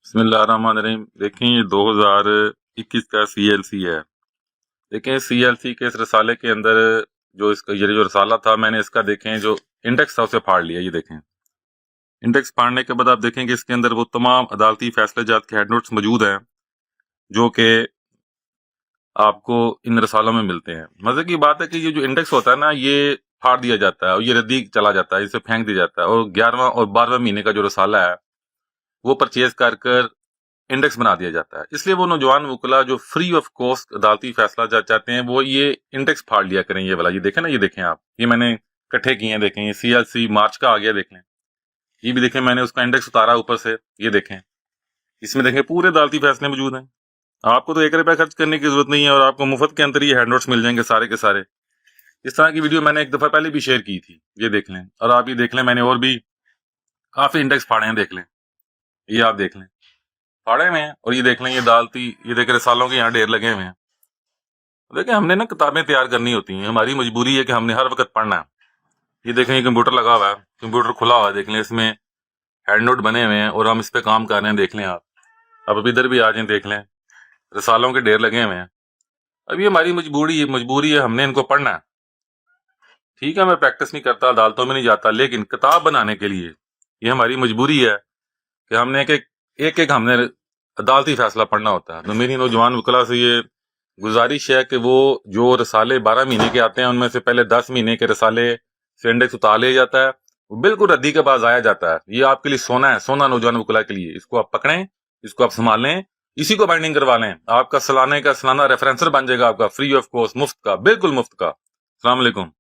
बिस्मिल्लाहिर्रहमानिर्रहीम। देखें ये 2021 का CLC है। देखें CLC के इस रसाले के अंदर जो इसका ये जो रसाला था, मैंने इसका देखें जो इंडेक्स था उसे फाड़ लिया। ये देखें इंडेक्स फाड़ने के बाद आप देखें कि इसके अंदर वो तमाम अदालती फैसले जात के हेड नोट्स मौजूद हैं जो कि आपको इन रसालों में मिलते हैं। मजे की बात है कि ये जो इंडेक्स होता है ना, ये फाड़ दिया जाता है और ये रद्दी चला जाता है, इसे फेंक दिया जाता है और 11वां और 12वें महीने का जो रसाला है वो परचेज कर इंडेक्स बना दिया जाता है। इसलिए वो नौजवान वकला जो फ्री ऑफ कॉस्ट अदालती फैसला चाहते हैं वो ये इंडेक्स फाड़ लिया करें। ये वाला ये देखें ना, ये देखें आप, ये मैंने इकट्ठे किए हैं। देखें ये CLC मार्च का आ गया, देख लें। ये भी देखें, मैंने उसका इंडेक्स उतारा ऊपर से, ये देखें। इसमें देखें पूरे अदालती फैसले मौजूद हैं। आपको तो 1 रुपया खर्च करने की जरूरत नहीं है और आपको मुफ्त के अंदर ये हेड नोट्स मिल जाएंगे सारे के सारे। इस तरह की वीडियो मैंने एक दफा पहले भी शेयर की थी, ये देख लें। और आप ये देख लें, मैंने और भी काफी इंडेक्स फाड़े हैं, देख लें। ये आप देख लें, फाड़े हुए हैं। और ये देख लें, ये दालती, ये देख रसालों के यहाँ ढेर लगे हुए हैं। देखिए हमने ना किताबें तैयार करनी होती हैं, हमारी मजबूरी है कि हमने हर वक्त पढ़ना है। ये देखें, ये कंप्यूटर लगा हुआ है, कंप्यूटर खुला हुआ है, देख लें। इसमें हेड नोट बने हुए हैं और हम इस पे काम कर रहे हैं, देख लें आप। अब इधर भी आ जाए, देख लें, रसालों के ढेर लगे हुए हैं। अब ये हमारी मजबूरी है, हमने इनको पढ़ना है। ठीक है, मैं प्रैक्टिस नहीं करता, अदालतों में नहीं जाता, लेकिन किताब बनाने के लिए ये हमारी मजबूरी है कि हमने एक हमने अदालती फैसला पढ़ना होता है। तो मेरी नौजवान वकला से ये गुजारिश है कि वो जो रसाले 12 महीने के आते हैं उनमें से पहले 10 महीने के रसाले से इंडेक्स उतार लिया जाता है, वो बिल्कुल रद्दी के पास आया जाता है। ये आपके लिए सोना है, सोना नौजवान वकला के लिए। इसको आप पकड़ें, इसको आप संभालें, इसी को बाइंडिंग करवा लें। आपका सालाना रेफरेंसर बन जाएगा, आपका फ्री ऑफ कॉस्ट, मुफ्त का, बिल्कुल मुफ्त का। अस्सलाम वालेकुम।